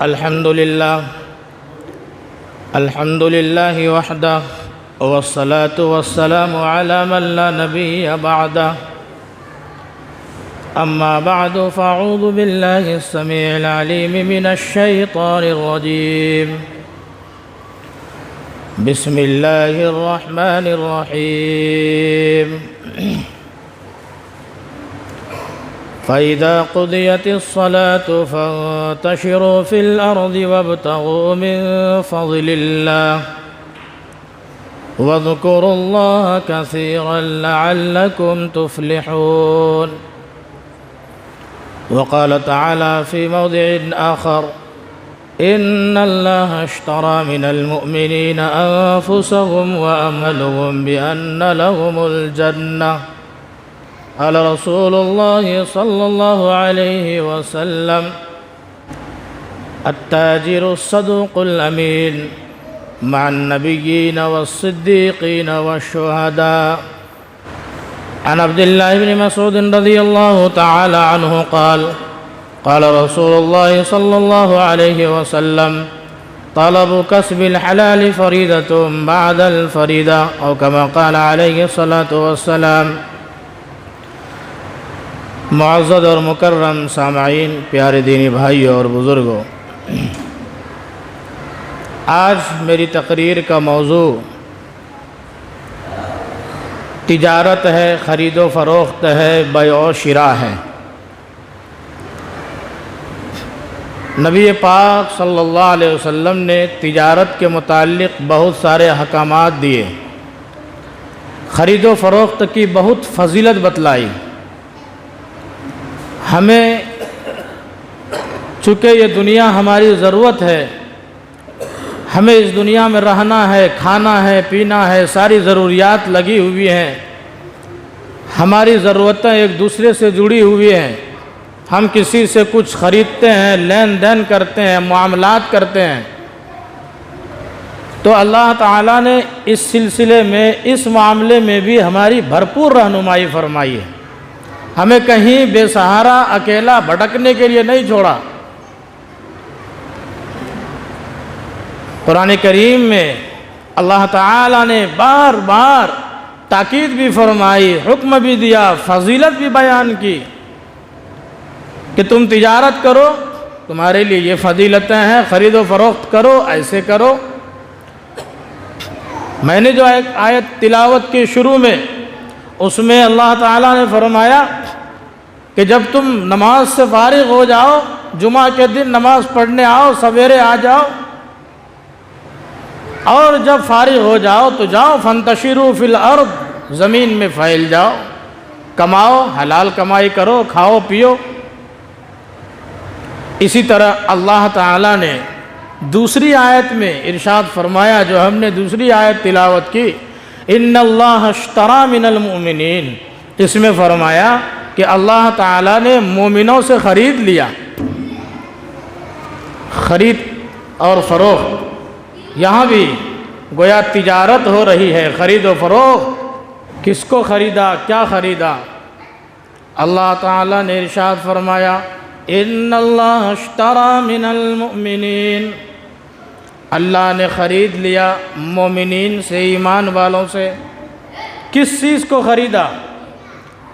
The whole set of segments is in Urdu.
الحمد لله وحده والصلاة والسلام على من لا نبي بعده. أما بعد فأعوذ بالله السميع العليم من الشيطان الرجيم. بسم الله الرحمن الرحيم. فإذا قضيت الصلاة فانتشروا في الأرض وابتغوا من فضل الله واذكروا الله كثيرا لعلكم تفلحون. وقال تعالى في موضع آخر: إن الله اشترى من المؤمنين أنفسهم وأموالهم بأن لهم الجنة. قال رسول الله صلى الله عليه وسلم: التاجر الصدوق الأمين مع النبيين والصديقين والشهداء. عن عبد الله بن مسعود رضي الله تعالى عنه قال: قال رسول الله صلى الله عليه وسلم: طلب كسب الحلال فريضة بعد الفريضة، أو كما قال عليه الصلاة والسلام. معزز اور مکرم سامعین، پیارے دینی بھائیوں اور بزرگوں، آج میری تقریر کا موضوع تجارت ہے، خرید و فروخت ہے، بیع و شراء ہے۔ نبی پاک صلی اللہ علیہ وسلم نے تجارت کے متعلق بہت سارے احکامات دیے، خرید و فروخت کی بہت فضیلت بتلائی۔ ہمیں چونکہ یہ دنیا ہماری ضرورت ہے، ہمیں اس دنیا میں رہنا ہے، کھانا ہے، پینا ہے، ساری ضروریات لگی ہوئی ہیں، ہماری ضرورتیں ایک دوسرے سے جڑی ہوئی ہیں۔ ہم کسی سے کچھ خریدتے ہیں، لین دین کرتے ہیں، معاملات کرتے ہیں، تو اللہ تعالیٰ نے اس سلسلے میں، اس معاملے میں بھی ہماری بھرپور رہنمائی فرمائی ہے۔ ہمیں کہیں بے سہارا اکیلا بھٹکنے کے لیے نہیں چھوڑا۔ قرآن کریم میں اللہ تعالیٰ نے بار بار تاکید بھی فرمائی، حکم بھی دیا، فضیلت بھی بیان کی کہ تم تجارت کرو، تمہارے لیے یہ فضیلتیں ہیں، خرید و فروخت کرو، ایسے کرو۔ میں نے جو ایک آیت تلاوت کی شروع میں، اس میں اللہ تعالیٰ نے فرمایا کہ جب تم نماز سے فارغ ہو جاؤ، جمعہ کے دن نماز پڑھنے آؤ، سویرے آ جاؤ، اور جب فارغ ہو جاؤ تو جاؤ، فانتشروا فی الارض، زمین میں پھیل جاؤ، کماؤ، حلال کمائی کرو، کھاؤ پیو۔ اسی طرح اللہ تعالیٰ نے دوسری آیت میں ارشاد فرمایا، جو ہم نے دوسری آیت تلاوت کی، ان اللہ اشتری من المؤمنین، اس میں فرمایا کہ اللہ تعالیٰ نے مومنوں سے خرید لیا۔ خرید اور فروخت، یہاں بھی گویا تجارت ہو رہی ہے، خرید و فروخت۔ کس کو خریدا، کیا خریدا؟ اللہ تعالیٰ نے ارشاد فرمایا: ان اللہ اشتری من المؤمنین، اللہ نے خرید لیا مومنین سے، ایمان والوں سے۔ کس چیز کو خریدا؟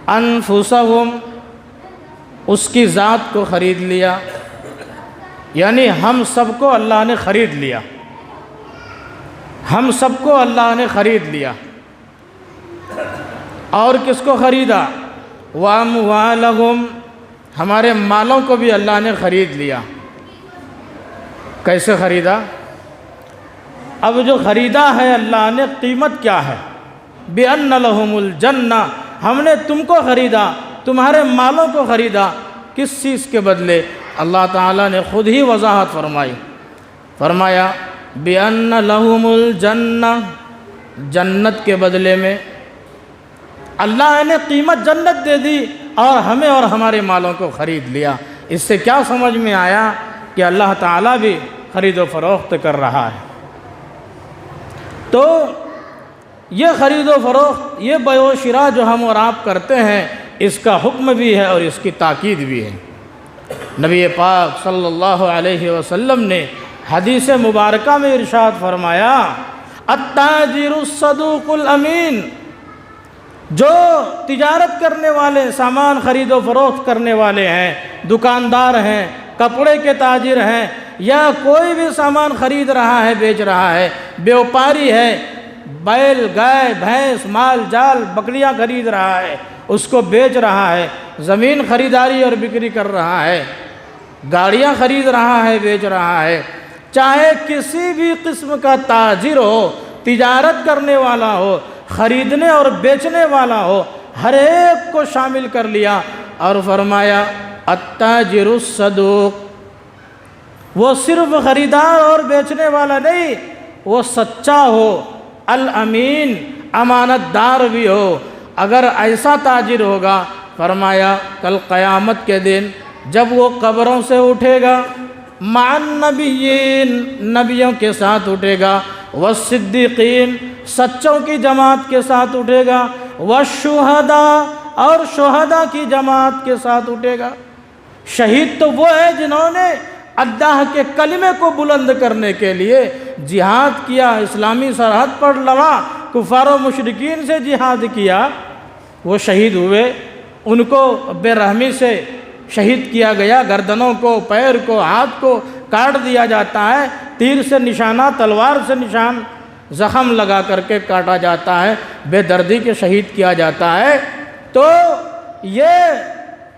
انفسہم، اس کی ذات کو خرید لیا، یعنی ہم سب کو اللہ نے خرید لیا، ہم سب کو اللہ نے خرید لیا۔ اور کس کو خریدا؟ وَأَمْوَالَهُمْ، ہمارے مالوں کو بھی اللہ نے خرید لیا۔ کیسے خریدا؟ اب جو خریدا ہے اللہ نے، قیمت کیا ہے؟ بِأَنَّ لَهُمُ الْجَنَّةَ، ہم نے تم کو خریدا، تمہارے مالوں کو خریدا۔ کس چیز کے بدلے؟ اللہ تعالیٰ نے خود ہی وضاحت فرمائی، فرمایا بِأَنَّ لَهُمُ الْجَنَّةَ، جنت کے بدلے میں اللہ نے قیمت جنت دے دی، اور ہمیں اور ہمارے مالوں کو خرید لیا۔ اس سے کیا سمجھ میں آیا کہ اللہ تعالیٰ بھی خرید و فروخت کر رہا ہے۔ تو یہ خرید و فروخت، یہ بیع و شراء جو ہم اور آپ کرتے ہیں، اس کا حکم بھی ہے اور اس کی تاکید بھی ہے۔ نبی پاک صلی اللہ علیہ وسلم نے حدیث مبارکہ میں ارشاد فرمایا التاجر الصدوق الامین، جو تجارت کرنے والے، سامان خرید و فروخت کرنے والے ہیں، دکاندار ہیں، کپڑے کے تاجر ہیں، یا کوئی بھی سامان خرید رہا ہے، بیچ رہا ہے، بیوپاری ہے، بیل، گائے، بھینس، مال جال، بکریاں خرید رہا ہے، اس کو بیچ رہا ہے، زمین خریداری اور بکری کر رہا ہے، گاڑیاں خرید رہا ہے، بیچ رہا ہے، چاہے کسی بھی قسم کا تاجر ہو، تجارت کرنے والا ہو، خریدنے اور بیچنے والا ہو، ہر ایک کو شامل کر لیا اور فرمایا التاجر الصدوق، وہ صرف خریدار اور بیچنے والا نہیں، وہ سچا ہو، الامین، امانت دار بھی ہو۔ اگر ایسا تاجر ہوگا، فرمایا کل قیامت کے دن جب وہ قبروں سے اٹھے گا، مع النبیین، نبیوں کے ساتھ اٹھے گا، والصدیقین، سچوں کی جماعت کے ساتھ اٹھے گا، والشہداء، اور شہداء کی جماعت کے ساتھ اٹھے گا۔ شہید تو وہ ہے جنہوں نے اللہ کے کلمے کو بلند کرنے کے لیے جہاد کیا، اسلامی سرحد پر لڑا، کفار و مشرکین سے جہاد کیا، وہ شہید ہوئے، ان کو بے رحمی سے شہید کیا گیا، گردنوں کو، پیر کو، ہاتھ کو کاٹ دیا جاتا ہے، تیر سے نشانہ، تلوار سے نشان، زخم لگا کر کے کاٹا جاتا ہے، بے دردی کے شہید کیا جاتا ہے۔ تو یہ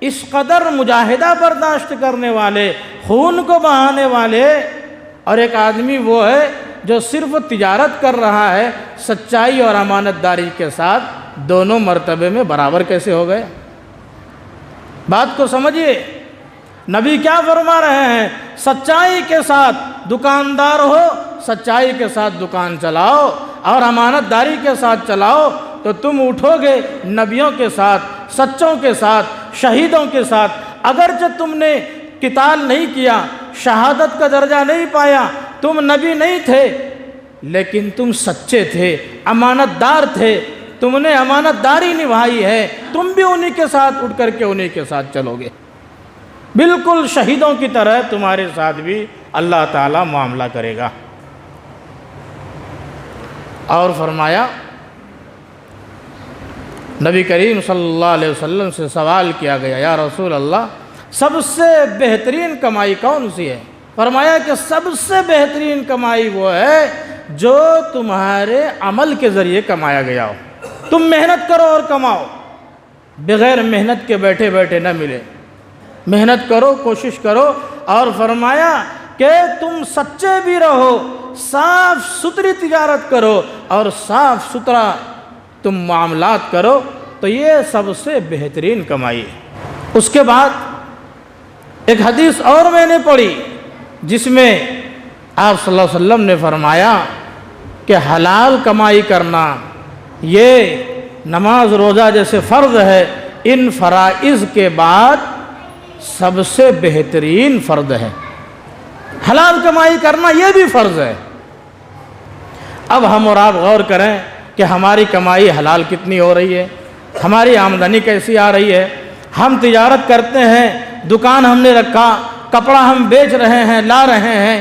اس قدر مجاہدہ برداشت کرنے والے، خون کو بہانے والے، اور ایک آدمی وہ ہے جو صرف تجارت کر رہا ہے سچائی اور امانت داری کے ساتھ، دونوں مرتبے میں برابر کیسے ہو گئے؟ بات کو سمجھیے، نبی کیا فرما رہے ہیں؟ سچائی کے ساتھ دکاندار ہو، سچائی کے ساتھ دکان چلاؤ اور امانت داری کے ساتھ چلاؤ تو تم اٹھو گے نبیوں کے ساتھ، سچوں کے ساتھ، شہیدوں کے ساتھ۔ اگرچہ تم نے قتال نہیں کیا، شہادت کا درجہ نہیں پایا، تم نبی نہیں تھے، لیکن تم سچے تھے، امانت دار تھے، تم نے امانت داری نبھائی ہے، تم بھی انہی کے ساتھ اٹھ کر کے انہی کے ساتھ چلو گے۔ بالکل شہیدوں کی طرح تمہارے ساتھ بھی اللہ تعالیٰ معاملہ کرے گا۔ اور فرمایا، نبی کریم صلی اللہ علیہ وسلم سے سوال کیا گیا، یا رسول اللہ، سب سے بہترین کمائی کون سی ہے؟ فرمایا کہ سب سے بہترین کمائی وہ ہے جو تمہارے عمل کے ذریعے کمایا گیا ہو۔ تم محنت کرو اور کماؤ، بغیر محنت کے بیٹھے بیٹھے نہ ملے، محنت کرو، کوشش کرو۔ اور فرمایا کہ تم سچے بھی رہو، صاف ستھری تجارت کرو اور صاف ستھرا تم معاملات کرو، تو یہ سب سے بہترین کمائی ہے۔ اس کے بعد ایک حدیث اور میں نے پڑھی جس میں آپ صلی اللہ علیہ وسلم نے فرمایا کہ حلال کمائی کرنا یہ نماز روزہ جیسے فرض ہے، ان فرائض کے بعد سب سے بہترین فرض ہے۔ حلال کمائی کرنا یہ بھی فرض ہے۔ اب ہم اور آپ غور کریں کہ ہماری کمائی حلال کتنی ہو رہی ہے، ہماری آمدنی کیسی آ رہی ہے۔ ہم تجارت کرتے ہیں، دکان ہم نے رکھا، کپڑا ہم بیچ رہے ہیں، لا رہے ہیں،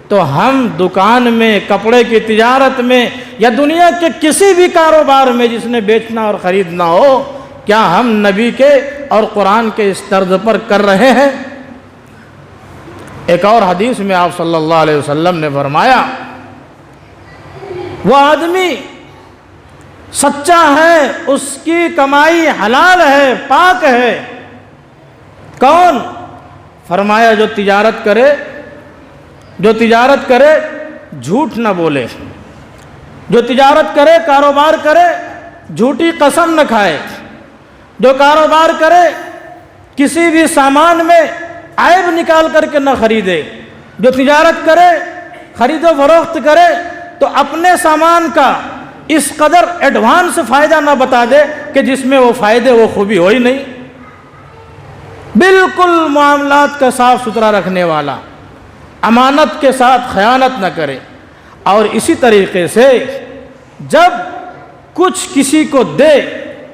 تو ہم دکان میں، کپڑے کی تجارت میں، یا دنیا کے کسی بھی کاروبار میں جس نے بیچنا اور خریدنا ہو، کیا ہم نبی کے اور قرآن کے اس طرز پر کر رہے ہیں؟ ایک اور حدیث میں آپ صلی اللہ علیہ وسلم نے فرمایا، وہ آدمی سچا ہے، اس کی کمائی حلال ہے، پاک ہے۔ کون؟ فرمایا جو تجارت کرے جھوٹ نہ بولے، جو تجارت کرے، کاروبار کرے، جھوٹی قسم نہ کھائے، جو کاروبار کرے کسی بھی سامان میں عیب نکال کر کے نہ خریدے، جو تجارت کرے، خرید و فروخت کرے تو اپنے سامان کا اس قدر ایڈوانس فائدہ نہ بتا دے کہ جس میں وہ فائدے، وہ خوبی ہو ہی نہیں۔ بالکل معاملات کا صاف ستھرا رکھنے والا، امانت کے ساتھ خیانت نہ کرے، اور اسی طریقے سے جب کچھ کسی کو دے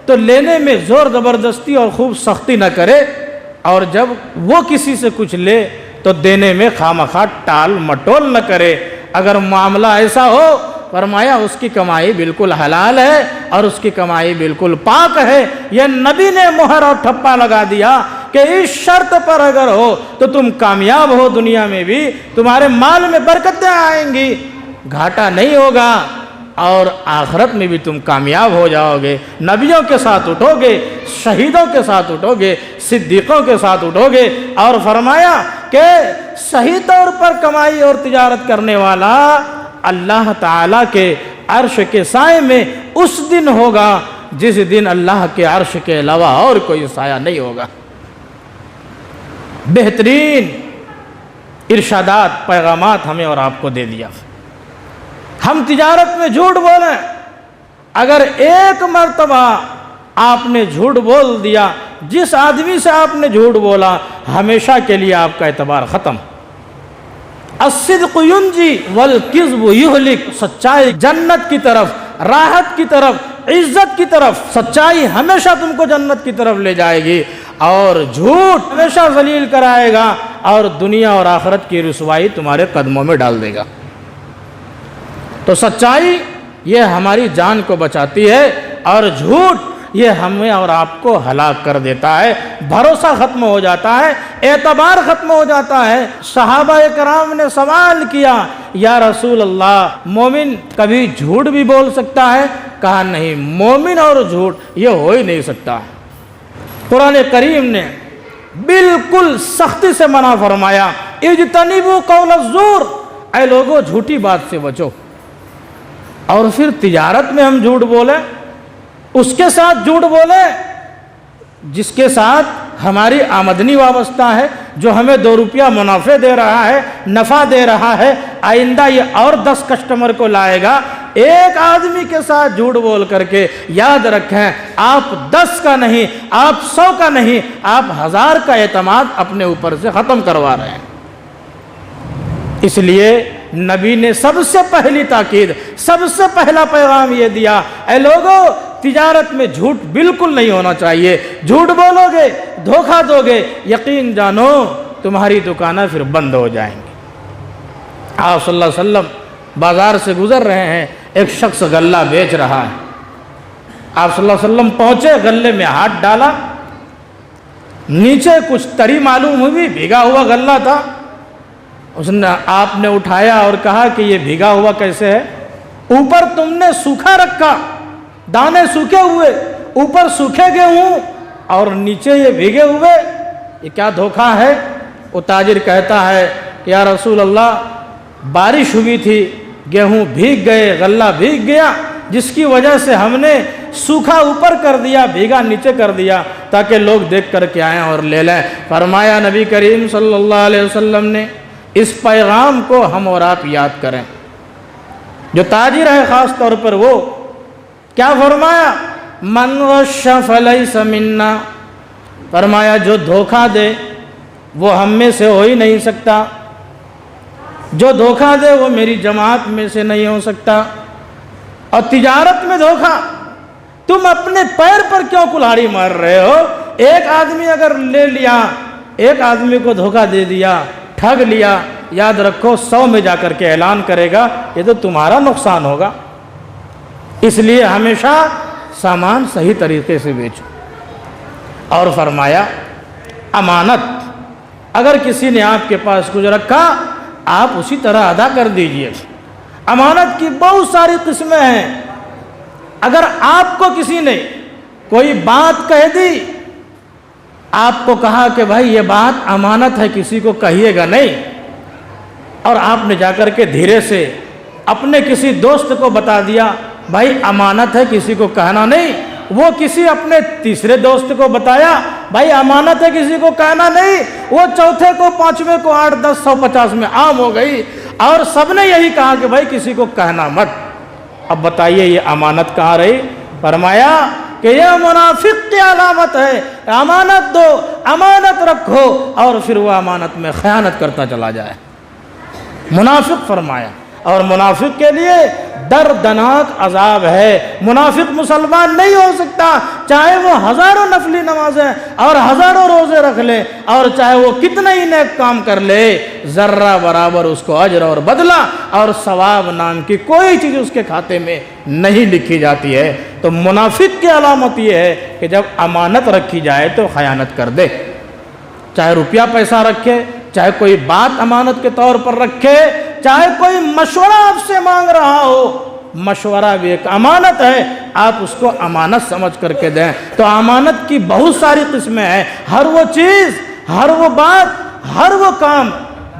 تو لینے میں زور زبردستی اور خوب سختی نہ کرے، اور جب وہ کسی سے کچھ لے تو دینے میں خواہ ٹال مٹول نہ کرے۔ اگر معاملہ ایسا ہو، فرمایا اس کی کمائی بالکل حلال ہے اور اس کی کمائی بالکل پاک ہے۔ یہ نبی نے مہر اور ٹھپا لگا دیا کہ اس شرط پر اگر ہو تو تم کامیاب ہو، دنیا میں بھی تمہارے مال میں برکتیں آئیں گی، گھاٹا نہیں ہوگا، اور آخرت میں بھی تم کامیاب ہو جاؤ گے۔ نبیوں کے ساتھ اٹھو گے، شہیدوں کے ساتھ اٹھو گے، صدیقوں کے ساتھ اٹھو گے۔ اور فرمایا کہ صحیح طور پر کمائی اور تجارت کرنے والا اللہ تعالیٰ کے عرش کے سائے میں اس دن ہوگا جس دن اللہ کے عرش کے علاوہ اور کوئی سایہ نہیں ہوگا۔ بہترین ارشادات، پیغامات ہمیں اور آپ کو دے دیا۔ ہم تجارت میں جھوٹ بولیں، اگر ایک مرتبہ آپ نے جھوٹ بول دیا، جس آدمی سے آپ نے جھوٹ بولا، ہمیشہ کے لیے آپ کا اعتبار ختم۔ الصدق ینجی والکذب یہلک، سچائی جنت کی طرف، راحت کی طرف، عزت کی طرف، سچائی ہمیشہ تم کو جنت کی طرف لے جائے گی، اور جھوٹ ہمیشہ ذلیل کرائے گا اور دنیا اور آخرت کی رسوائی تمہارے قدموں میں ڈال دے گا۔ تو سچائی یہ ہماری جان کو بچاتی ہے، اور جھوٹ یہ ہمیں اور آپ کو ہلاک کر دیتا ہے۔ بھروسہ ختم ہو جاتا ہے، اعتبار ختم ہو جاتا ہے۔ صحابہ کرام نے سوال کیا، یا رسول اللہ، مومن کبھی جھوٹ بھی بول سکتا ہے؟ کہا نہیں، مومن اور جھوٹ یہ ہو ہی نہیں سکتا۔ قرآن کریم نے بالکل سختی سے منع فرمایا، اجتنبوا قول الزور، اے لوگو جھوٹی بات سے بچو۔ اور پھر تجارت میں ہم جھوٹ بولیں، اس کے ساتھ جھوٹ بولیں جس کے ساتھ ہماری آمدنی وابستہ ہے، جو ہمیں 2 روپیہ منافع دے رہا ہے، نفع دے رہا ہے، آئندہ یہ اور 10 کسٹمر کو لائے گا۔ ایک آدمی کے ساتھ جھوٹ بول کر کے یاد رکھیں، آپ 10 کا نہیں، آپ 100 کا نہیں، آپ 1000 کا اعتماد اپنے اوپر سے ختم کروا رہے ہیں۔ اس لیے نبی نے سب سے پہلی تاکید، سب سے پہلا پیغام یہ دیا، اے لوگو تجارت میں جھوٹ بالکل نہیں ہونا چاہیے۔ جھوٹ بولو گے، دھوکہ دو گے، یقین جانو تمہاری دکانیں پھر بند ہو جائیں گی۔ آپ صلی اللہ علیہ وسلم بازار سے گزر رہے ہیں، ایک شخص غلہ بیچ رہا ہے۔ آپ صلی اللہ علیہ وسلم پہنچے، غلے میں ہاتھ ڈالا، نیچے کچھ تری معلوم ہوئی، بھیگا ہوا غلہ تھا۔ آپ نے اٹھایا اور کہا کہ یہ بھیگا ہوا کیسے ہے؟ اوپر تم نے سوکھا رکھا، دانے سوکھے ہوئے، اوپر سوکھے گیہوں اور نیچے یہ بھیگے ہوئے، یہ کیا دھوکہ ہے؟ وہ تاجر کہتا ہے کہ یا رسول اللہ، بارش ہوئی تھی، گیہوں بھیگ گئے، غلہ بھیگ گیا، جس کی وجہ سے ہم نے سوکھا اوپر کر دیا، بھیگا نیچے کر دیا، تاکہ لوگ دیکھ کر کے آئیں اور لے لیں۔ فرمایا نبی کریم صلی اللہ علیہ وسلم نے، اس پیغام کو ہم اور آپ یاد کریں۔ جو تاجر ہے خاص طور پر، وہ کیا فرمایا؟ من غش فلیس منا، فرمایا جو دھوکہ دے وہ ہم میں سے ہو ہی نہیں سکتا، جو دھوکہ دے وہ میری جماعت میں سے نہیں ہو سکتا۔ اور تجارت میں دھوکہ، تم اپنے پیر پر کیوں کلہاڑی مار رہے ہو؟ ایک آدمی اگر لے لیا، ایک آدمی کو دھوکہ دے دیا، ٹھگ لیا، یاد رکھو 100 میں جا کر کے اعلان کرے گا، یہ تو تمہارا نقصان ہوگا۔ اس لیے ہمیشہ سامان صحیح طریقے سے بیچو۔ اور فرمایا امانت، اگر کسی نے آپ کے پاس کچھ رکھا، آپ اسی طرح ادا کر دیجئے۔ امانت کی بہت ساری قسمیں ہیں۔ اگر آپ کو کسی نے کوئی بات کہہ دی، آپ کو کہا کہ بھائی یہ بات امانت ہے، کسی کو کہیے گا نہیں، اور آپ نے جا کر کے دھیرے سے اپنے کسی دوست کو بتا دیا، بھائی امانت ہے کسی کو کہنا نہیں، وہ کسی اپنے تیسرے دوست کو بتایا، بھائی امانت ہے کسی کو کہنا نہیں، وہ چوتھے کو، پانچویں کو، 8، 10، 150 میں عام ہو گئی، اور سب نے یہی کہا کہ بھائی کسی کو کہنا مت۔ اب بتائیے یہ امانت کہاں رہی؟ فرمایا کہ یہ منافق کی علامت ہے۔ امانت دو، امانت رکھو، اور پھر وہ امانت میں خیانت کرتا چلا جائے، منافق فرمایا۔ اور منافق کے لیے دردناک عذاب ہے۔ منافق مسلمان نہیں ہو سکتا، چاہے وہ ہزاروں نفلی نمازیں اور ہزاروں روزے رکھ لے، اور چاہے وہ کتنا ہی نیک کام کر لے، ذرہ برابر اس کو اجر اور بدلہ اور ثواب نام کی کوئی چیز اس کے کھاتے میں نہیں لکھی جاتی ہے۔ تو منافق کی علامت یہ ہے کہ جب امانت رکھی جائے تو خیانت کر دے، چاہے روپیہ پیسہ رکھے، چاہے کوئی بات امانت کے طور پر رکھے، چاہے کوئی مشورہ آپ سے مانگ رہا ہو، مشورہ بھی ایک امانت ہے، آپ اس کو امانت سمجھ کر کے دیں۔ تو امانت کی بہت ساری قسمیں ہیں، ہر وہ چیز، ہر وہ بات، ہر وہ کام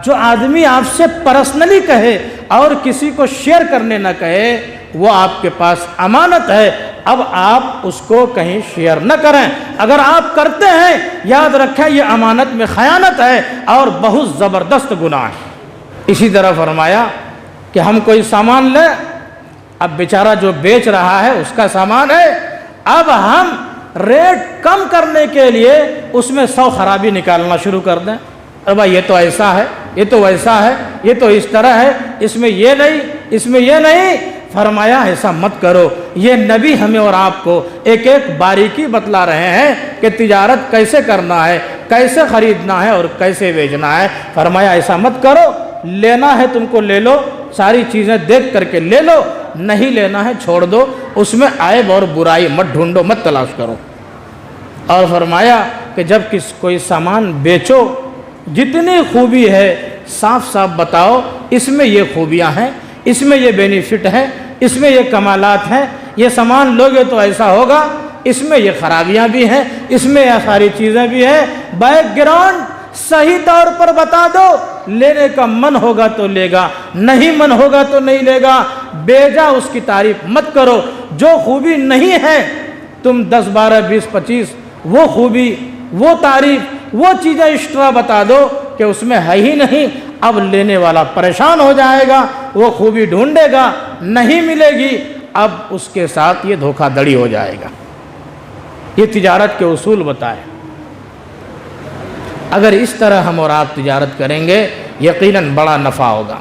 جو آدمی آپ سے پرسنلی کہے اور کسی کو شیئر کرنے نہ کہے، وہ آپ کے پاس امانت ہے۔ اب آپ اس کو کہیں شیئر نہ کریں، اگر آپ کرتے ہیں یاد رکھیں یہ امانت میں خیانت ہے اور بہت زبردست گناہ ہے۔ اسی طرح فرمایا کہ ہم کوئی سامان لیں، اب بیچارہ جو بیچ رہا ہے اس کا سامان ہے، اب ہم ریٹ کم کرنے کے لیے اس میں 100 خرابی نکالنا شروع کر دیں۔ ارے بھائی یہ تو ایسا ہے، یہ تو ویسا ہے، یہ تو اس طرح ہے، اس میں یہ نہیں، اس میں یہ نہیں۔ فرمایا ایسا مت کرو، یہ نبی ہمیں اور آپ کو ایک ایک باریکی بتلا رہے ہیں کہ تجارت کیسے کرنا ہے، کیسے خریدنا ہے اور کیسے بیچنا ہے۔ فرمایا ایسا مت کرو، لینا ہے تم کو لے لو، ساری چیزیں دیکھ کر کے لے لو، نہیں لینا ہے چھوڑ دو، اس میں عیب اور برائی مت ڈھونڈو، مت تلاش کرو۔ اور فرمایا کہ جب کوئی سامان بیچو، جتنی خوبی ہے صاف صاف بتاؤ، اس میں یہ خوبیاں ہیں، اس میں یہ بینیفٹ ہے، اس میں یہ کمالات ہیں، یہ سامان لوگے تو ایسا ہوگا، اس میں یہ خرابیاں بھی ہیں، اس میں یہ ساری چیزیں بھی ہیں۔ بیک گراؤنڈ صحیح طور پر بتا دو، لینے کا من ہوگا تو لے گا، نہیں من ہوگا تو نہیں لے گا۔ بیجا اس کی تعریف مت کرو، جو خوبی نہیں ہے تم 10 12 20 25 وہ خوبی، وہ تعریف، وہ چیزیں ایکسٹرا بتا دو کہ اس میں ہے ہی نہیں۔ اب لینے والا پریشان ہو جائے گا، وہ خوبی ڈھونڈے گا، نہیں ملے گی، اب اس کے ساتھ یہ دھوکہ دڑی ہو جائے گا۔ یہ تجارت کے اصول بتائے، اگر اس طرح ہم اور آپ تجارت کریں گے یقیناً بڑا نفع ہوگا۔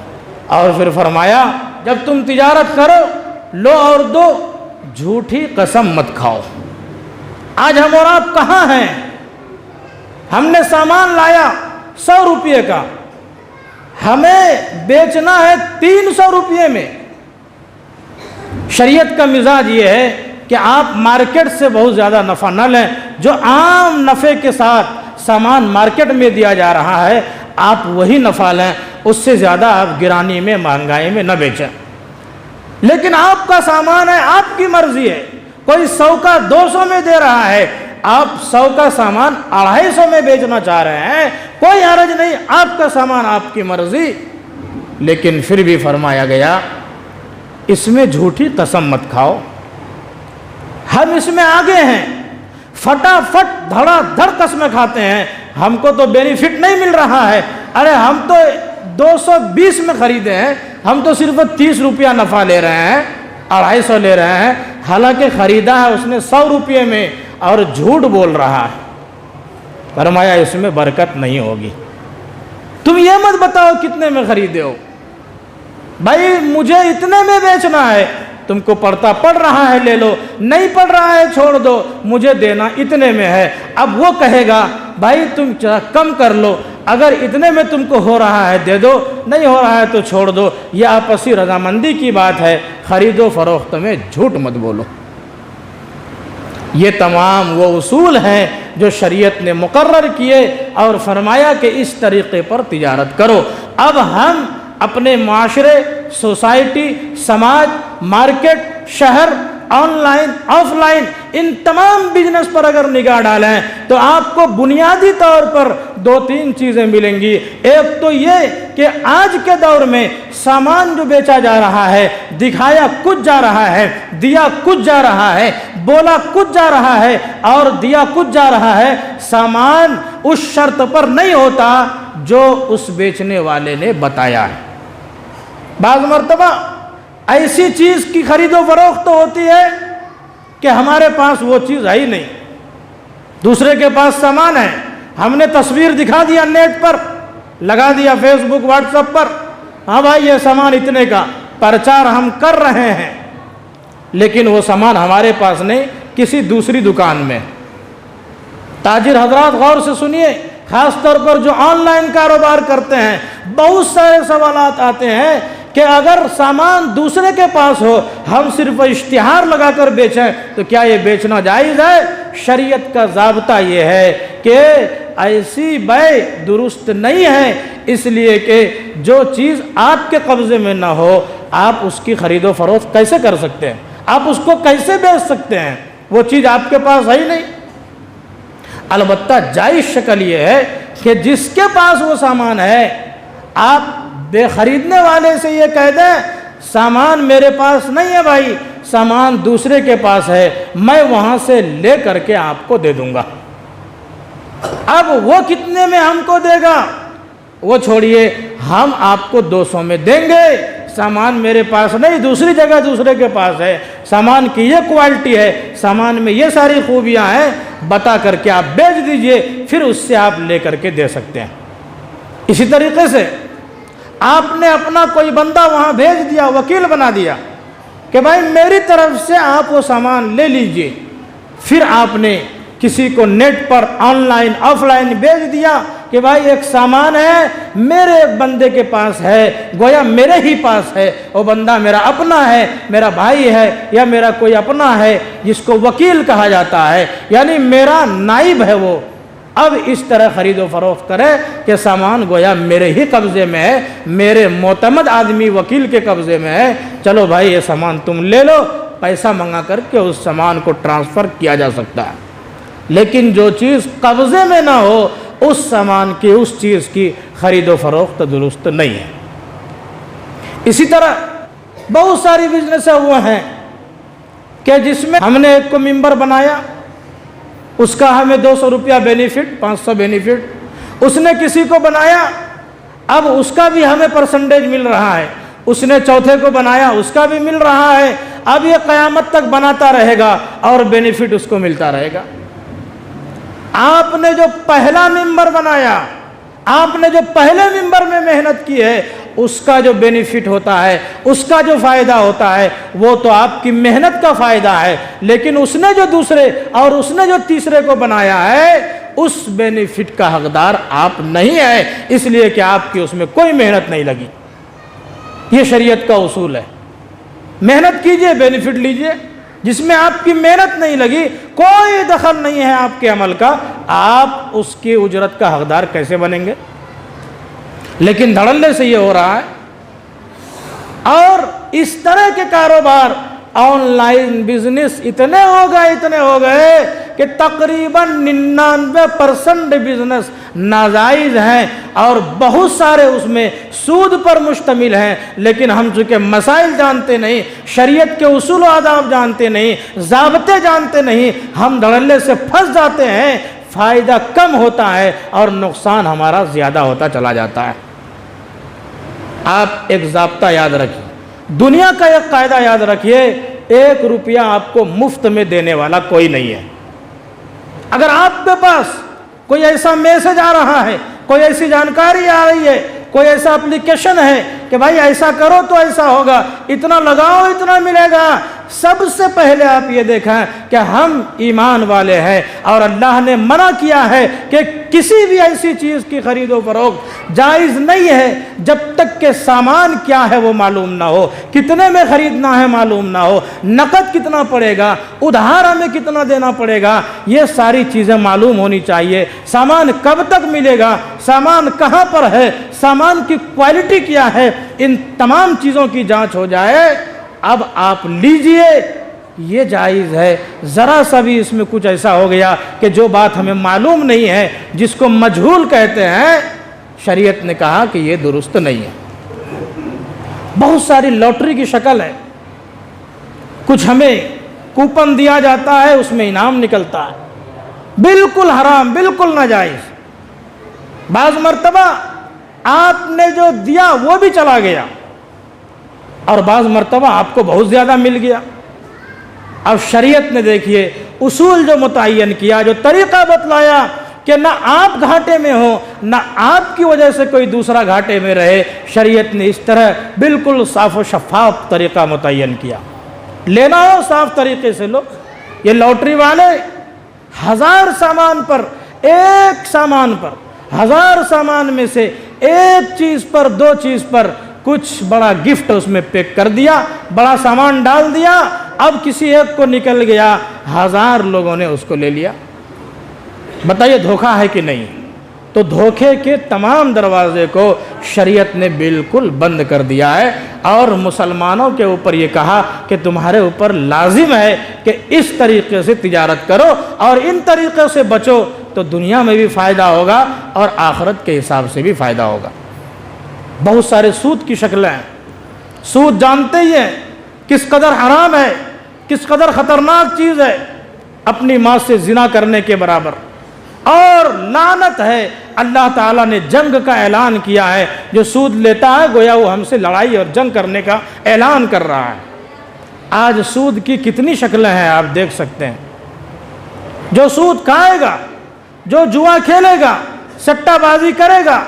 اور پھر فرمایا جب تم تجارت کرو لو اور دو، جھوٹی قسم مت کھاؤ۔ آج ہم اور آپ کہاں ہیں؟ ہم نے سامان لایا 100 روپے کا، ہمیں بیچنا ہے 300 روپے میں۔ شریعت کا مزاج یہ ہے کہ آپ مارکیٹ سے بہت زیادہ نفع نہ لیں، جو عام نفع کے ساتھ سامان مارکیٹ میں دیا جا رہا ہے آپ وہی نفع لیں، اس سے زیادہ آپ گرانی میں مہنگائی میں نہ بیچیں۔ لیکن آپ کا سامان ہے، آپ کی مرضی ہے، کوئی 100 کا 200 میں دے رہا ہے، آپ 100 کا سامان 250 میں بیچنا چاہ رہے ہیں، کوئی حرج نہیں، آپ کا سامان آپ کی مرضی۔ لیکن پھر بھی فرمایا گیا اس میں جھوٹی قسم مت کھاؤ۔ ہم اس میں آگے ہیں، فٹافٹ دھڑا دھڑ قسمیں کھاتے ہیں، ہم کو تو بینیفٹ نہیں مل رہا ہے، ارے ہم تو 220 میں خریدے ہیں، ہم تو صرف 30 روپیہ نفع لے رہے ہیں، 250 لے رہے ہیں، حالانکہ خریدا ہے اس نے 100 روپے میں اور جھوٹ بول رہا ہے۔ فرمایا اس میں برکت نہیں ہوگی۔ تم یہ مت بتاؤ کتنے میں خریدے ہو، بھائی مجھے اتنے میں بیچنا ہے، تم کو پڑتا پڑ رہا ہے لے لو، نہیں پڑ رہا ہے چھوڑ دو، مجھے دینا اتنے میں ہے۔ اب وہ کہے گا بھائی تم کم کر لو، اگر اتنے میں تم کو ہو رہا ہے دے دو، نہیں ہو رہا ہے تو چھوڑ دو۔ یہ آپسی رضامندی کی بات ہے، خرید و فروخت میں جھوٹ مت بولو۔ یہ تمام وہ اصول ہیں جو شریعت نے مقرر کیے اور فرمایا کہ اس طریقے پر تجارت کرو۔ اب ہم اپنے معاشرے، سوسائٹی، سماج، مارکیٹ، شہر، آن لائن، آف لائن، ان تمام بزنس پر اگر نگاہ ڈالیں تو آپ کو بنیادی طور پر 2-3 چیزیں ملیں گی۔ ایک تو یہ کہ آج کے دور میں سامان جو بیچا جا رہا ہے، دکھایا کچھ جا رہا ہے، دیا کچھ جا رہا ہے، بولا کچھ جا رہا ہے اور دیا کچھ جا رہا ہے، سامان اس شرط پر نہیں ہوتا جو اس بیچنے والے نے بتایا ہے۔ بعض مرتبہ ایسی چیز کی خرید و فروخت ہوتی ہے کہ ہمارے پاس وہ چیز ہے ہی نہیں، دوسرے کے پاس سامان ہے، ہم نے تصویر دکھا دیا نیٹ پر، لگا دیا فیس بک واٹس ایپ پر، ہاں بھائی یہ سامان اتنے کا، پرچار ہم کر رہے ہیں، لیکن وہ سامان ہمارے پاس نہیں، کسی دوسری دکان میں۔ تاجر حضرات غور سے سنیے، خاص طور پر جو آن لائن کاروبار کرتے ہیں، بہت سارے سوالات آتے ہیں کہ اگر سامان دوسرے کے پاس ہو، ہم صرف اشتہار لگا کر بیچیں تو کیا یہ بیچنا جائز ہے؟ شریعت کا ضابطہ یہ ہے کہ ایسی بیع درست نہیں ہے، اس لیے کہ جو چیز آپ کے قبضے میں نہ ہو آپ اس کی خرید و فروخت کیسے کر سکتے ہیں؟ آپ اس کو کیسے بیچ سکتے ہیں؟ وہ چیز آپ کے پاس ہے ہی نہیں۔ البتہ جائز شکل یہ ہے کہ جس کے پاس وہ سامان ہے، آپ بے خریدنے والے سے یہ کہہ دیں سامان میرے پاس نہیں ہے بھائی، سامان دوسرے کے پاس ہے، میں وہاں سے لے کر کے آپ کو دے دوں گا۔ اب وہ کتنے میں ہم کو دے گا وہ چھوڑیے، ہم آپ کو 200 میں دیں گے، سامان میرے پاس نہیں، دوسری جگہ دوسرے کے پاس ہے، سامان کی یہ کوالٹی ہے، سامان میں یہ ساری خوبیاں ہیں، بتا کر کے آپ بیچ دیجئے، پھر اس سے آپ لے کر کے دے سکتے ہیں۔ اسی طریقے سے آپ نے اپنا کوئی بندہ وہاں بھیج دیا، وکیل بنا دیا کہ بھائی میری طرف سے آپ وہ سامان لے لیجئے، پھر آپ نے کسی کو نیٹ پر آن لائن آف لائن بھیج دیا کہ بھائی ایک سامان ہے میرے ایک بندے کے پاس ہے، گویا میرے ہی پاس ہے، وہ بندہ میرا اپنا ہے، میرا بھائی ہے یا میرا کوئی اپنا ہے جس کو وکیل کہا جاتا ہے، یعنی میرا نائب ہے وہ۔ اب اس طرح خرید و فروخت کرے کہ سامان گویا میرے ہی قبضے میں ہے، میرے معتمد آدمی وکیل کے قبضے میں ہے، چلو بھائی یہ سامان تم لے لو، پیسہ منگا کر کے اس سامان کو ٹرانسفر کیا جا سکتا ہے۔ لیکن جو چیز قبضے میں نہ ہو اس سامان کی، اس چیز کی خرید و فروخت درست نہیں ہے۔ اسی طرح بہت ساری بزنس وہ ہیں کہ جس میں ہم نے ایک کو ممبر بنایا، اس کا ہمیں 200 روپیہ بینیفٹ، 500 بینیفٹ، اس نے کسی کو بنایا، اب اس کا بھی ہمیں پرسنٹیج مل رہا ہے، اس نے چوتھے کو بنایا، اس کا بھی مل رہا ہے، اب یہ قیامت تک بناتا رہے گا اور بینیفٹ اس کو ملتا رہے گا۔ آپ نے جو پہلا ممبر بنایا، آپ نے جو پہلے ممبر میں محنت کی ہے، اس کا جو بینیفٹ ہوتا ہے، اس کا جو فائدہ ہوتا ہے، وہ تو آپ کی محنت کا فائدہ ہے، لیکن اس نے جو دوسرے اور اس نے جو تیسرے کو بنایا ہے اس بینیفٹ کا حقدار آپ نہیں ہے، اس لیے کہ آپ کی اس میں کوئی محنت نہیں لگی۔ یہ شریعت کا اصول ہے، محنت کیجئے بینیفٹ لیجئے، جس میں آپ کی محنت نہیں لگی، کوئی دخل نہیں ہے آپ کے عمل کا، آپ اس کی اجرت کا حقدار کیسے بنیں گے؟ لیکن دھڑلے سے یہ ہو رہا ہے، اور اس طرح کے کاروبار آن لائن بزنس اتنے ہو گئے کہ تقریباً 99% بزنس ناجائز ہیں اور بہت سارے اس میں سود پر مشتمل ہیں، لیکن ہم چونکہ مسائل جانتے نہیں، شریعت کے اصول و آداب جانتے نہیں، ضابطے جانتے نہیں، ہم دھڑلے سے پھنس جاتے ہیں، فائدہ کم ہوتا ہے اور نقصان ہمارا زیادہ ہوتا چلا جاتا ہے۔ آپ ایک ضابطہ یاد رکھیے، دنیا کا ایک قاعدہ یاد رکھیے، 1 روپیہ آپ کو مفت میں دینے والا کوئی نہیں ہے۔ اگر آپ کے پاس کوئی ایسا میسج آ رہا ہے، کوئی ایسی جانکاری آ رہی ہے، کوئی ایسا اپلیکیشن ہے کہ بھائی ایسا کرو تو ایسا ہوگا، اتنا لگاؤ اتنا ملے گا، سب سے پہلے آپ یہ دیکھیں کہ ہم ایمان والے ہیں، اور اللہ نے منع کیا ہے کہ کسی بھی ایسی چیز کی خرید و فروخت جائز نہیں ہے جب تک کہ سامان کیا ہے وہ معلوم نہ ہو، کتنے میں خریدنا ہے معلوم نہ ہو، نقد کتنا پڑے گا، ادھار ہمیں کتنا دینا پڑے گا، یہ ساری چیزیں معلوم ہونی چاہیے، سامان کب تک ملے گا، سامان کہاں پر ہے، سامان کی کوالٹی کیا ہے، ان تمام چیزوں کی جانچ ہو جائے، اب آپ لیجئے، یہ جائز ہے۔ ذرا سا بھی اس میں کچھ ایسا ہو گیا کہ جو بات ہمیں معلوم نہیں ہے، جس کو مجہول کہتے ہیں، شریعت نے کہا کہ یہ درست نہیں ہے۔ بہت ساری لاٹری کی شکل ہے، کچھ ہمیں کوپن دیا جاتا ہے، اس میں انعام نکلتا ہے، بالکل حرام، بالکل ناجائز۔ بعض مرتبہ آپ نے جو دیا وہ بھی چلا گیا، اور بعض مرتبہ آپ کو بہت زیادہ مل گیا۔ اب شریعت نے دیکھیے اصول جو متعین کیا، جو طریقہ بتلایا کہ نہ آپ گھاٹے میں ہو نہ آپ کی وجہ سے کوئی دوسرا گھاٹے میں رہے۔ شریعت نے اس طرح بالکل صاف و شفاف طریقہ متعین کیا۔ لینا ہو صاف طریقے سے لو۔ یہ لاٹری والے 1000 سامان پر، ایک سامان پر، 1000 سامان میں سے ایک چیز پر، 2 چیز پر کچھ بڑا گفٹ اس میں پیک کر دیا، بڑا سامان ڈال دیا، اب کسی ایک کو نکل گیا، 1000 لوگوں نے اس کو لے لیا۔ بتائیے دھوکہ ہے کہ نہیں؟ تو دھوکے کے تمام دروازے کو شریعت نے بالکل بند کر دیا ہے، اور مسلمانوں کے اوپر یہ کہا کہ تمہارے اوپر لازم ہے کہ اس طریقے سے تجارت کرو اور ان طریقے سے بچو، تو دنیا میں بھی فائدہ ہوگا اور آخرت کے حساب سے بھی فائدہ ہوگا۔ بہت سارے سود کی شکلیں ہیں۔ سود جانتے ہی ہیں کس قدر حرام ہے، کس قدر خطرناک چیز ہے، اپنی ماں سے زنا کرنے کے برابر، اور لعنت ہے۔ اللہ تعالیٰ نے جنگ کا اعلان کیا ہے، جو سود لیتا ہے گویا وہ ہم سے لڑائی اور جنگ کرنے کا اعلان کر رہا ہے۔ آج سود کی کتنی شکلیں ہیں آپ دیکھ سکتے ہیں۔ جو سود کھائے گا، جو جوا کھیلے گا، سٹہ بازی کرے گا،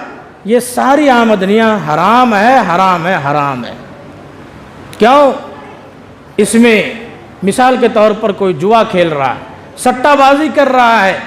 یہ ساری آمدنیاں حرام ہے، حرام ہے، حرام ہے۔ کیوں؟ اس میں مثال کے طور پر کوئی جوا کھیل رہا ہے، سٹہ بازی کر رہا ہے،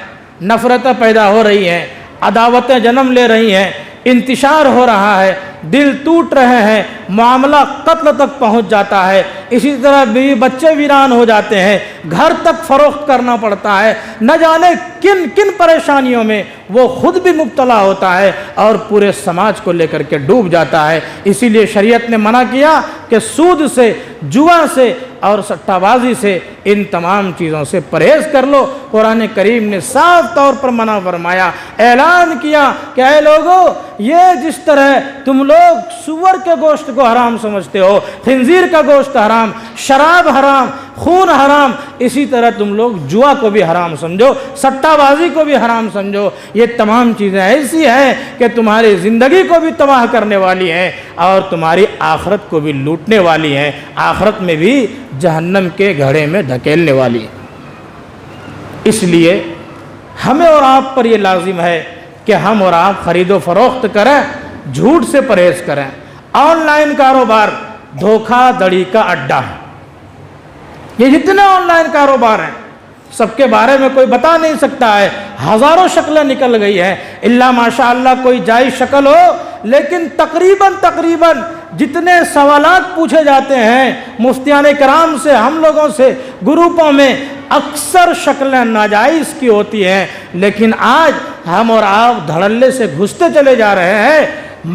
نفرتیں پیدا ہو رہی ہیں، عداوتیں جنم لے رہی ہیں، انتشار ہو رہا ہے، دل ٹوٹ رہے ہیں، معاملہ قتل تک پہنچ جاتا ہے، اسی طرح بیوی بچے ویران ہو جاتے ہیں، گھر تک فروخت کرنا پڑتا ہے، نہ جانے کن کن پریشانیوں میں وہ خود بھی مبتلا ہوتا ہے اور پورے سماج کو لے کر کے ڈوب جاتا ہے۔ اسی لیے شریعت نے منع کیا کہ سود سے، جوا سے اور سٹہ بازی سے، ان تمام چیزوں سے پرہیز کر لو۔ قرآن کریم نے صاف طور پر منع فرمایا، اعلان کیا کہ اے لوگو، یہ جس طرح تم لوگ سور کے گوشت کو حرام سمجھتے ہو، خنزیر کا گوشت حرام، شراب حرام، خون حرام، اسی طرح تم لوگ جوا کو بھی حرام سمجھو، سٹہ بازی کو بھی حرام سمجھو۔ یہ تمام چیزیں ایسی ہیں کہ تمہاری زندگی کو بھی تباہ کرنے والی ہیں اور تمہاری آخرت کو بھی لوٹنے والی ہیں، آخرت میں بھی جہنم کے گھڑے میں دھکیلنے والی ہیں۔ اس لیے ہمیں اور آپ پر یہ لازم ہے کہ ہم اور آپ خرید و فروخت کریں، جھوٹ سے پرہیز کریں۔ آن لائن کاروبار دھوکہ دڑی کا اڈا ہے۔ یہ جتنے آن لائن کاروبار ہیں سب کے بارے میں کوئی بتا نہیں سکتا ہے، ہزاروں شکلیں نکل گئی ہیں، اللہ ماشاء اللہ کوئی جائز شکل ہو، لیکن تقریباً جتنے سوالات پوچھے جاتے ہیں مفتیان کرام سے، ہم لوگوں سے، گروپوں میں، اکثر شکلیں ناجائز کی ہوتی ہیں۔ لیکن آج ہم اور آپ دھڑلے سے گھستے چلے جا رہے ہیں۔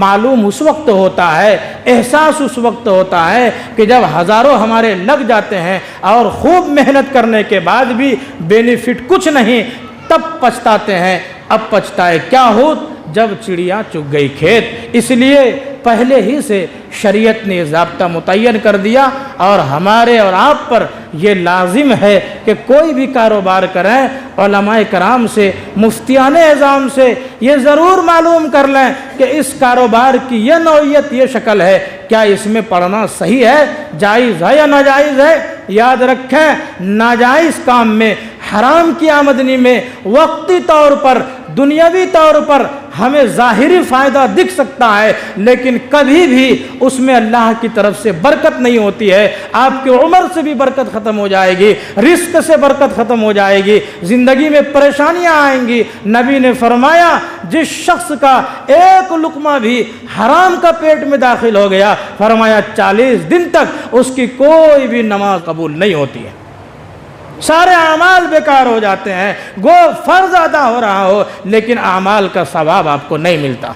معلوم اس وقت ہوتا ہے، احساس اس وقت ہوتا ہے کہ جب ہزاروں ہمارے لگ جاتے ہیں اور خوب محنت کرنے کے بعد بھی بینیفٹ کچھ نہیں، تب پچھتاتے ہیں۔ اب پچھتائے کیا ہو جب چڑیا چگ گئی کھیت۔ اس لیے پہلے ہی سے شریعت نے ضابطہ متعین کر دیا، اور ہمارے اور آپ پر یہ لازم ہے کہ کوئی بھی کاروبار کریں، علماء کرام سے، مفتیان اعظام سے یہ ضرور معلوم کر لیں کہ اس کاروبار کی یہ نوعیت، یہ شکل ہے، کیا اس میں پڑھنا صحیح ہے، جائز ہے یا ناجائز ہے۔ یاد رکھیں، ناجائز کام میں، حرام کی آمدنی میں وقتی طور پر، دنیاوی طور پر ہمیں ظاہری فائدہ دکھ سکتا ہے، لیکن کبھی بھی اس میں اللہ کی طرف سے برکت نہیں ہوتی ہے۔ آپ کی عمر سے بھی برکت ختم ہو جائے گی، رزق سے برکت ختم ہو جائے گی، زندگی میں پریشانیاں آئیں گی۔ نبی نے فرمایا، جس شخص کا ایک لقمہ بھی حرام کا پیٹ میں داخل ہو گیا، فرمایا 40 دن تک اس کی کوئی بھی نماز قبول نہیں ہوتی ہے، سارے اعمال بیکار ہو جاتے ہیں، گو فرض ادا ہو رہا ہو لیکن اعمال کا ثواب آپ کو نہیں ملتا۔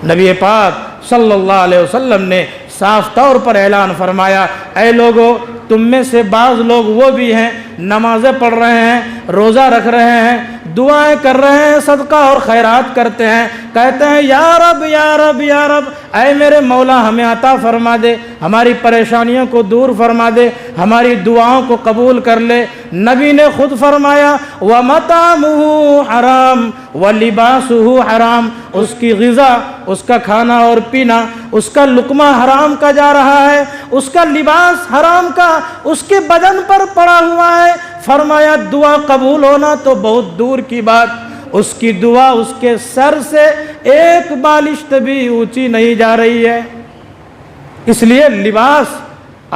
نبی پاک صلی اللہ علیہ وسلم نے صاف طور پر اعلان فرمایا، اے لوگو، تم میں سے بعض لوگ وہ بھی ہیں نمازیں پڑھ رہے ہیں، روزہ رکھ رہے ہیں، دعائیں کر رہے ہیں، صدقہ اور خیرات کرتے ہیں، کہتے ہیں یا رب یا رب یا رب، اے میرے مولا ہمیں عطا فرما دے، ہماری پریشانیوں کو دور فرما دے، ہماری دعاؤں کو قبول کر لے۔ نبی نے خود فرمایا، وَمَطْعَمُهُ حرام وَلِبَاسُهُ حرام، اس کی غذا، اس کا کھانا اور پینا، اس کا لقمہ حرام کا جا رہا ہے، اس کا لباس حرام کا اس کے بدن پر پڑا ہوا ہے۔ فرمایا دعا قبول ہونا تو بہت دور کی بات، اس کی دعا اس کے سر سے ایک بالشت بھی اونچی نہیں جا رہی ہے۔ اس لیے لباس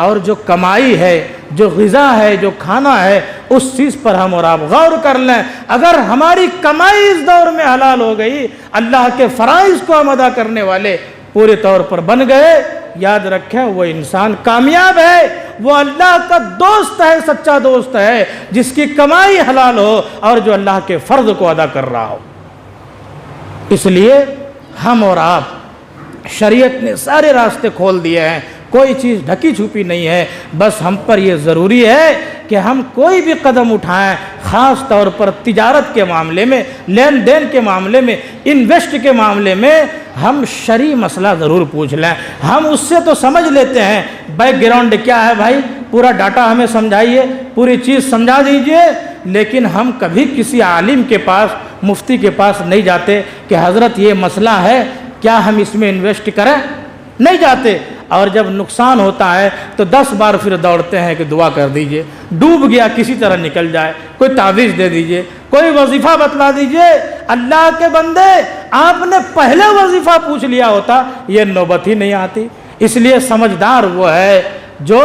اور جو کمائی ہے، جو غذا ہے، جو کھانا ہے، اس چیز پر ہم اور آپ غور کر لیں۔ اگر ہماری کمائی اس دور میں حلال ہو گئی، اللہ کے فرائض کو ہم ادا کرنے والے پورے طور پر بن گئے، یاد رکھیں وہ انسان کامیاب ہے، وہ اللہ کا دوست ہے، سچا دوست ہے، جس کی کمائی حلال ہو اور جو اللہ کے فرض کو ادا کر رہا ہو۔ اس لیے ہم اور آپ، شریعت نے سارے راستے کھول دیے ہیں، کوئی چیز ڈھکی چھپی نہیں ہے۔ بس ہم پر یہ ضروری ہے کہ ہم کوئی بھی قدم اٹھائیں، خاص طور پر تجارت کے معاملے میں، لین دین کے معاملے میں، انویسٹ کے معاملے میں ہم شرعی مسئلہ ضرور پوچھ لیں۔ ہم اس سے تو سمجھ لیتے ہیں بیک گراؤنڈ کیا ہے، بھائی پورا ڈاٹا ہمیں سمجھائیے، پوری چیز سمجھا دیجئے، لیکن ہم کبھی کسی عالم کے پاس، مفتی کے پاس نہیں جاتے کہ حضرت یہ مسئلہ ہے، کیا ہم اس میں انویسٹ کریں؟ نہیں جاتے۔ اور جب نقصان ہوتا ہے تو 10 بار پھر دوڑتے ہیں کہ دعا کر دیجئے، ڈوب گیا کسی طرح نکل جائے، کوئی تعویذ دے دیجئے، کوئی وظیفہ بتلا دیجئے۔ اللہ کے بندے، آپ نے پہلے وظیفہ پوچھ لیا ہوتا، یہ نوبت ہی نہیں آتی۔ اس لیے سمجھدار وہ ہے جو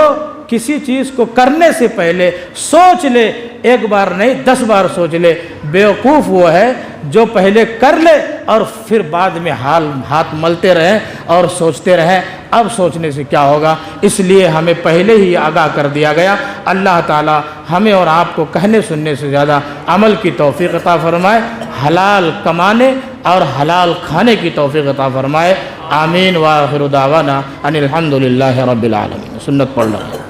کسی چیز کو کرنے سے پہلے سوچ لے، ایک بار نہیں 10 بار سوچ لے۔ بیوقوف وہ ہے جو پہلے کر لے اور پھر بعد میں ہاتھ ملتے رہیں اور سوچتے رہیں اب سوچنے سے کیا ہوگا۔ اس لیے ہمیں پہلے ہی آگاہ کر دیا گیا۔ اللہ تعالی ہمیں اور آپ کو کہنے سننے سے زیادہ عمل کی توفیق عطا فرمائے، حلال کمانے اور حلال کھانے کی توفیق عطا فرمائے۔ آمین۔ وآخر دعوانا ان الحمد للہ رب العالمین۔ سنت پڑھ لو۔